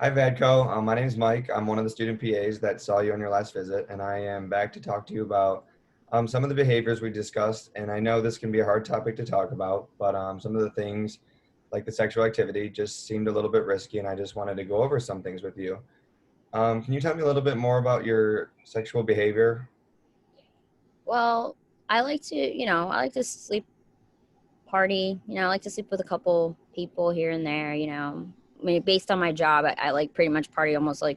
Hi, Vadko. My name is Mike. I'm one of the student PAs that saw you on your last visit, and I am back to talk to you about some of the behaviors we discussed. And I know this can be a hard topic to talk about, but some of the things like the sexual activity just seemed a little bit risky, and I just wanted to go over some things with you. Can you tell me a little bit more about your sexual behavior? Well, I like to sleep party. I like to sleep with a couple people here and there. I mean, based on my job, I like pretty much party almost like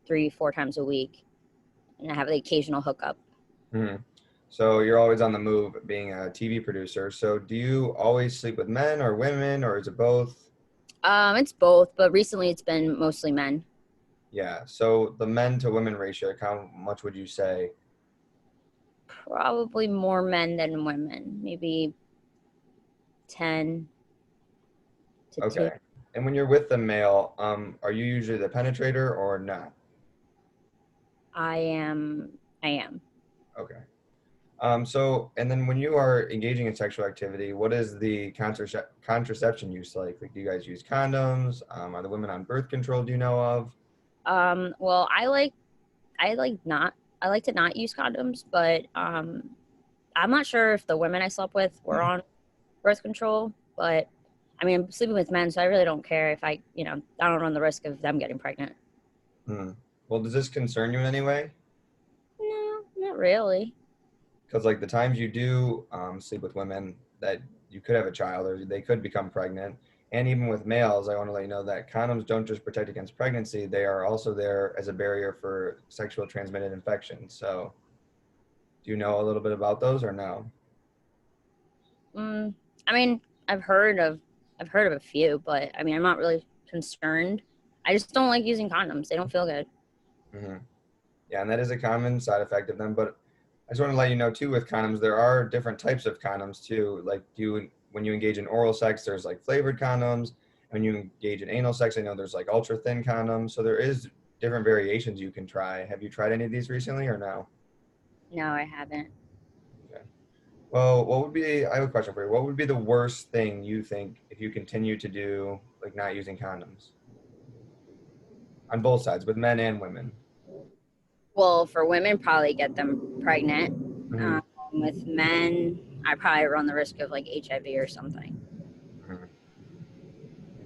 3, 4 times a week. And I have the occasional hookup. Hmm. So you're always on the move being a TV producer. So do you always sleep with men or women, or is it both? It's both, but recently it's been mostly men. Yeah. So the men to women ratio, how much would you say? Probably more men than women. Maybe 10 to 2. Okay. And when you're with the male, are you usually the penetrator or not? I am. I am. Okay. And then when you are engaging in sexual activity, what is the contraception use like? Like, do you guys use condoms? Are the women on birth control? Do you know of? Well, I like not. I like to not use condoms, but I'm not sure if the women I slept with were on birth control, but I mean, I'm sleeping with men, so I really don't care if I don't run the risk of them getting pregnant. Hmm. Well, does this concern you in any way? No, not really. Because like the times you do sleep with women, that you could have a child or they could become pregnant. And even with males, I want to let you know that condoms don't just protect against pregnancy; they are also there as a barrier for sexual transmitted infections. So, do you know a little bit about those or no? Mm, I mean, I've heard of a few, but I mean, I'm not really concerned. I just don't like using condoms. They don't feel good. Hmm. Yeah, and that is a common side effect of them. But I just want to let you know too, with condoms, there are different types of condoms too. Like when you engage in oral sex, there's like flavored condoms. When you engage in anal sex, I know there's like ultra thin condoms. So there is different variations you can try. Have you tried any of these recently or no? No, I haven't. Okay. Well, I have a question for you. What would be the worst thing you think if you continue to do like not using condoms on both sides with men and women? Well, for women, probably get them pregnant. Hmm. Um, with men, I probably run the risk of like HIV or something. Hmm.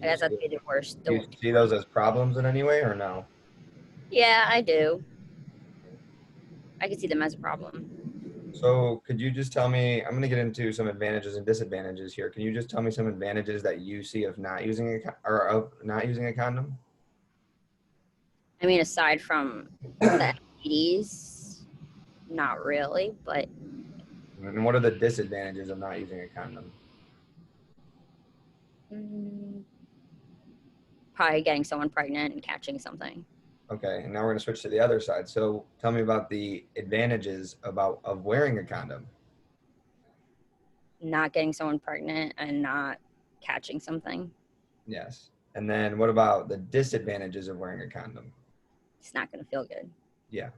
I guess that'd be the worst. Do you see those as problems in any way or no? Yeah, I do. I can see them as a problem. So could you just tell me, I'm going to get into some advantages and disadvantages here. Can you just tell me some advantages that you see of not using or of not using a condom? I mean, aside from the STDs, not really, but And what are the disadvantages of not using a condom? mm, probably getting someone pregnant and catching something. Okay, and now we're going to switch to the other side. So tell me about the advantages about of wearing a condom. Not getting someone pregnant and not catching something. Yes. And then what about the disadvantages of wearing a condom? It's not going to feel good. Yeah.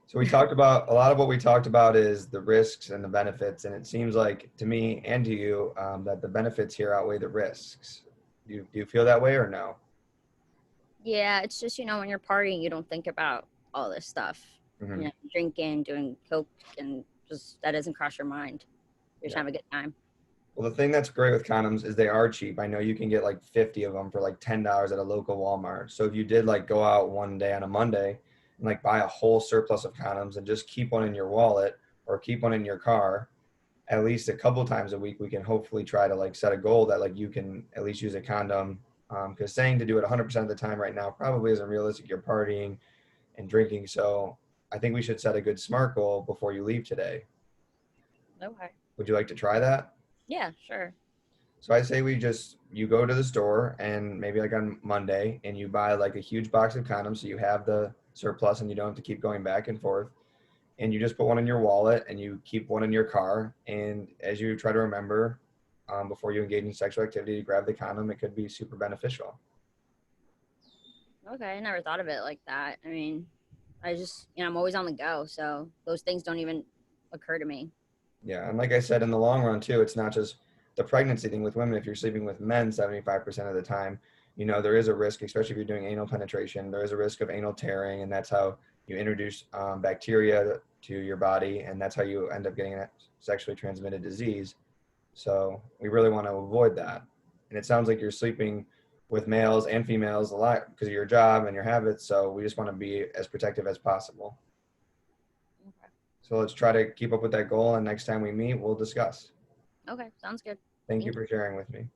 So we talked about a lot of what we talked about is the risks and the benefits, and it seems like to me and to you that the benefits here outweigh the risks. Do you feel that way or no? Yeah, it's just, when you're partying, you don't think about all this stuff. Hmm. Drinking, doing coke, and just that doesn't cross your mind. You're just Yeah. having a good time. Well, the thing that's great with condoms is they are cheap. I know you can get like 50 of them for like $10 at a local Walmart. So if you did like go out one day on a Monday and like buy a whole surplus of condoms and just keep one in your wallet or keep one in your car, at least a couple times a week, we can hopefully try to like set a goal that like you can at least use a condom. Because saying to do it 100% of the time right now probably isn't realistic. You're partying and drinking. So I think we should set a good SMART goal before you leave today. Okay. Would you like to try that? Yeah, sure. So I say you go to the store and maybe like on Monday and you buy like a huge box of condoms so you have the surplus and you don't have to keep going back and forth. And you just put one in your wallet and you keep one in your car. And as you try to remember before you engage in sexual activity to grab the condom, it could be super beneficial. Okay, I never thought of it like that. I mean, I just, I'm always on the go, so those things don't even occur to me. Yeah. And like I said, in the long run too, it's not just the pregnancy thing with women. If you're sleeping with men 75% of the time, there is a risk, especially if you're doing anal penetration, there is a risk of anal tearing, and that's how you introduce bacteria to your body, and that's how you end up getting a sexually transmitted disease. So we really want to avoid that. And it sounds like you're sleeping with males and females a lot because of your job and your habits. So we just want to be as protective as possible. Okay. So let's try to keep up with that goal. And next time we meet, we'll discuss. Okay. Sounds good. Thank you Thank for sharing with me.